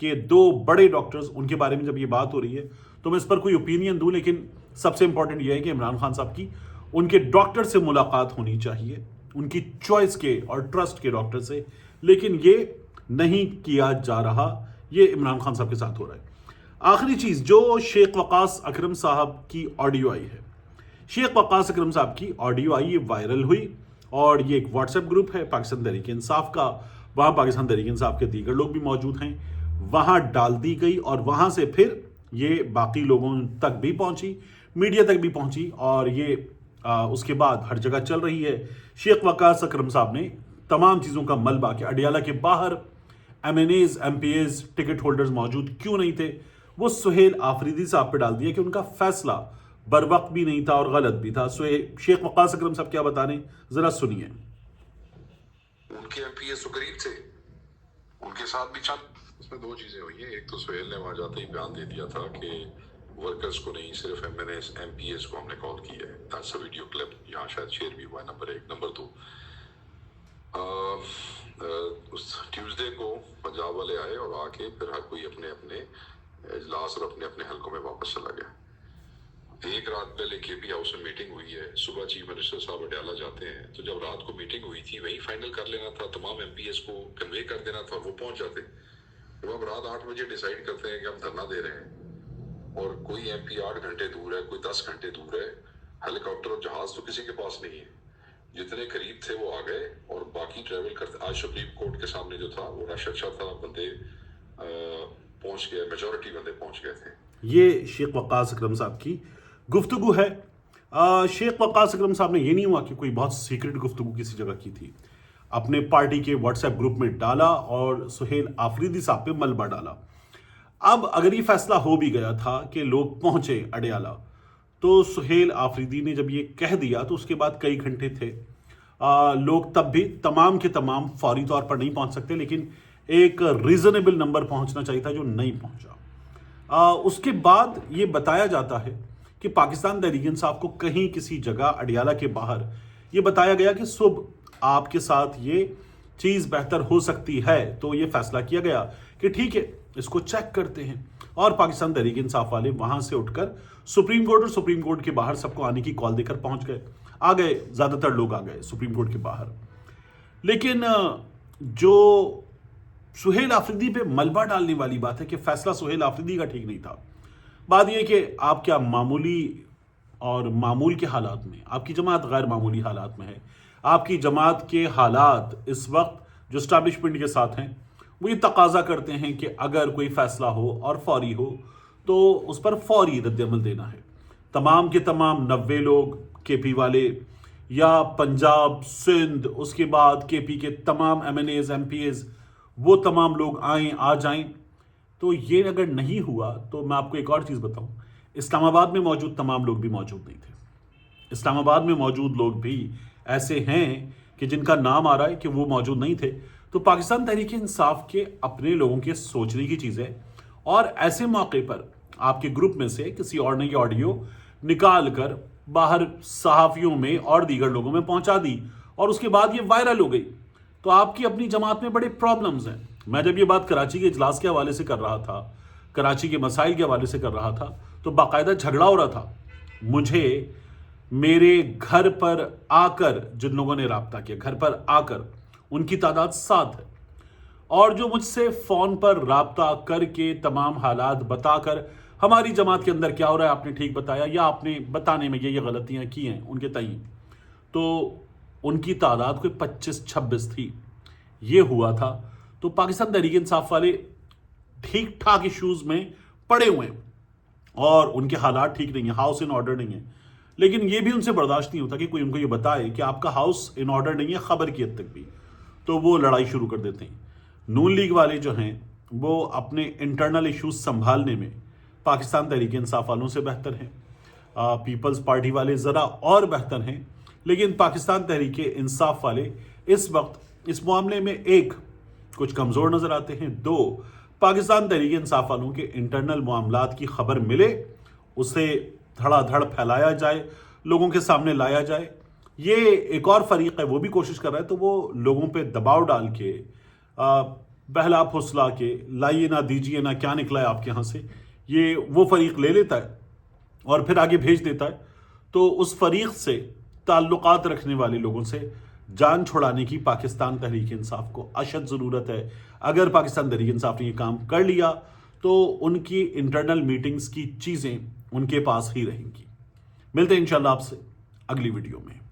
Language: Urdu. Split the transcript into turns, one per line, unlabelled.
کہ 2 بڑے ڈاکٹرز، ان کے بارے میں جب یہ بات ہو رہی ہے تو میں اس پر کوئی اوپینین دوں، لیکن سب سے امپورٹنٹ یہ ہے کہ عمران خان صاحب کی ان کے ڈاکٹر سے ملاقات ہونی چاہیے، ان کی چوائس کے اور ٹرسٹ کے ڈاکٹر سے، لیکن یہ نہیں کیا جا رہا۔ یہ عمران خان صاحب کے ساتھ ہو رہا ہے۔ آخری چیز، جو شیخ وقاص اکرم صاحب کی آڈیو آئی ہے، شیخ وقاص اکرم صاحب کی آڈیو آئی، یہ وائرل ہوئی، اور یہ ایک واٹس ایپ گروپ ہے پاکستان تحریک انصاف کا، وہاں پاکستان تحریک انصاف کے دیگر لوگ بھی موجود ہیں، وہاں ڈال دی گئی، اور وہاں سے پھر یہ باقی لوگوں تک بھی پہنچی، میڈیا تک بھی پہنچی، اور یہ اس کے بعد ہر جگہ چل رہی ہے۔ شیخ وقاص اکرم صاحب نے تمام چیزوں کا ملبہ کہ اڈیالہ کے باہر M N As, M P As, ticket holders موجود کیوں نہیں تھے، وہ سہیل آفریدی صاحب پہ ڈال دیا کہ ان کا فیصلہ بر وقت بھی نہیں تھا اور غلط بھی تھا۔ شیخ وقاص اکرم صاحب کیا بتا رہے ہیں، ذرا سنیے۔
ان کے ایم پی ایس تو قریب تھے، ان کے ساتھ بھی چند اس میں 2 چیزیں ہوئی ہیں۔ ایک تو سہیل نے وہاں جاتے ہی بیان دے دیا تھا کہ ورکرز کو نہیں، صرف M N S, M P S کو ہم نے کال کیا ہے۔ دیٹس اے ویڈیو کلپ، یہاں شاید شیئر بھی ہوا ہے۔ نمبر 1۔ نمبر 2، اس ٹیوزڈے کو پنجاب والے آئے اور آ کے پھر ہر کوئی اپنے اپنے اجلاس اور اپنے اپنے حلقوں میں واپس چلا گیا۔ ایک رات پہلے کے پی ہاؤس میں میٹنگ ہوئی ہے، صبح چیف منسٹر صاحب اڈیالہ جاتے ہیں، تو جب رات کو میٹنگ ہوئی تھی وہیں فائنل کر لینا تھا، تمام ایم پی ایس کو کنوے کر دینا تھا اور وہ پہنچ جاتے۔ وہ اب رات 8 بجے ڈیسائیڈ کرتے ہیں کہ ہم دھرنا دے رہے ہیں، اور کوئی ایم پی 8 گھنٹے دور ہے، کوئی 10 گھنٹے دور ہے، ہیلی کاپٹر اور جہاز تو کسی کے پاس نہیں ہے۔ جتنے قریب تھے وہ آ گئے، اور باقی ٹریول کرتے۔ آج سپریم کورٹ کے سامنے جو تھا وہ رش اچھا تھا، بندے پہنچ گئے، میجورٹی بندے پہنچ گئے تھے۔
یہ شیخ وقاص اکرم صاحب کی گفتگو ہے۔ شیخ وقاص اکرم صاحب نے یہ نہیں ہوا کہ کوئی بہت سیکرٹ گفتگو کسی جگہ کی تھی، اپنے پارٹی کے واٹس ایپ گروپ میں ڈالا اور سہیل آفریدی صاحب پہ ملبہ ڈالا۔ اب اگر یہ فیصلہ ہو بھی گیا تھا کہ لوگ پہنچے اڈیالہ، تو سہیل آفریدی نے جب یہ کہہ دیا تو اس کے بعد کئی گھنٹے تھے، لوگ تب بھی تمام کے تمام فوری طور پر نہیں پہنچ سکتے، لیکن ایک ریزنیبل نمبر پہنچنا چاہیے تھا جو نہیں پہنچا۔ اس کے بعد یہ بتایا جاتا ہے کہ پاکستان تحریک انصاف کو کہیں کسی جگہ اڈیالہ کے باہر یہ بتایا گیا کہ صبح آپ کے ساتھ یہ چیز بہتر ہو سکتی ہے، تو یہ فیصلہ کیا گیا کہ ٹھیک ہے اس کو چیک کرتے ہیں، اور پاکستان تحریک انصاف والے وہاں سے اٹھ کر سپریم کورٹ، اور سپریم کورٹ کے باہر سب کو آنے کی کال دے کر پہنچ گئے، آ گئے، زیادہ تر لوگ آ گئے سپریم کورٹ کے باہر۔ لیکن جو سہیل آفریدی پہ ملبہ ڈالنے والی بات ہے کہ فیصلہ سہیل آفریدی کا ٹھیک نہیں تھا، بات یہ کہ آپ کیا معمولی اور معمول کے حالات میں، آپ کی جماعت غیر معمولی حالات میں ہے، آپ کی جماعت کے حالات اس وقت جو اسٹیبلشمنٹ کے ساتھ ہیں وہ یہ تقاضا کرتے ہیں کہ اگر کوئی فیصلہ ہو اور فوری ہو تو اس پر فوری رد عمل دینا ہے۔ تمام کے تمام 90 لوگ کے پی والے یا پنجاب، سندھ، اس کے بعد کے پی کے تمام M N As, M P As, وہ تمام لوگ آئیں، آ جائیں، تو یہ اگر نہیں ہوا تو میں آپ کو ایک اور چیز بتاؤں، اسلام آباد میں موجود تمام لوگ بھی موجود نہیں تھے۔ اسلام آباد میں موجود لوگ بھی ایسے ہیں کہ جن کا نام آ رہا ہے کہ وہ موجود نہیں تھے۔ تو پاکستان تحریک انصاف کے اپنے لوگوں کے سوچنے کی چیز ہے، اور ایسے موقع پر آپ کے گروپ میں سے کسی اور نے یہ آڈیو نکال کر باہر صحافیوں میں اور دیگر لوگوں میں پہنچا دی، اور اس کے بعد یہ وائرل ہو گئی، تو آپ کی اپنی جماعت میں بڑے پرابلمز ہیں۔ میں جب یہ بات کراچی کے اجلاس کے حوالے سے کر رہا تھا، کراچی کے مسائل کے حوالے سے کر رہا تھا، تو باقاعدہ جھگڑا ہو رہا تھا۔ مجھے میرے گھر پر آ کر جن لوگوں نے رابطہ کیا، گھر پر آ کر، ان کی تعداد 7 ہے، اور جو مجھ سے فون پر رابطہ کر کے تمام حالات بتا کر ہماری جماعت کے اندر کیا ہو رہا ہے آپ نے ٹھیک بتایا، یا آپ نے بتانے میں یہ غلطیاں کی ہیں ان کے تئیں، تو ان کی تعداد کوئی 25-26 تھی۔ یہ ہوا تھا تو پاکستان تحریک انصاف والے ٹھیک ٹھاک ایشوز میں پڑے ہوئے ہیں، اور ان کے حالات ٹھیک نہیں ہیں، ہاؤس ان آرڈر نہیں ہے، لیکن یہ بھی ان سے برداشت نہیں ہوتا کہ کوئی ان کو یہ بتائے کہ آپ کا ہاؤس ان آرڈر نہیں ہے، خبر کی حد تک بھی، تو وہ لڑائی شروع کر دیتے ہیں۔ نون لیگ والے جو ہیں وہ اپنے انٹرنل ایشوز سنبھالنے میں پاکستان تحریک انصاف والوں سے بہتر ہیں، پیپلز پارٹی والے ذرا اور بہتر ہیں، لیکن پاکستان تحریک انصاف والے اس وقت اس معاملے میں ایک کچھ کمزور نظر آتے ہیں، 2 پاکستان تحریک انصاف والوں کے انٹرنل معاملات کی خبر ملے، اسے دھڑا دھڑ پھیلایا جائے، لوگوں کے سامنے لایا جائے۔ یہ ایک اور فریق ہے، وہ بھی کوشش کر رہا ہے، تو وہ لوگوں پہ دباؤ ڈال کے بہلا پھسلا کے لائیے نہ دیجیے نہ کیا نکلا ہے آپ کے ہاں سے، یہ وہ فریق لے لیتا ہے اور پھر آگے بھیج دیتا ہے، تو اس فریق سے تعلقات رکھنے والے لوگوں سے جان چھڑانے کی پاکستان تحریک انصاف کو اشد ضرورت ہے۔ اگر پاکستان تحریک انصاف نے یہ کام کر لیا تو ان کی انٹرنل میٹنگز کی چیزیں ان کے پاس ہی رہیں گی۔ ملتے ہیں انشاءاللہ آپ سے اگلی ویڈیو میں۔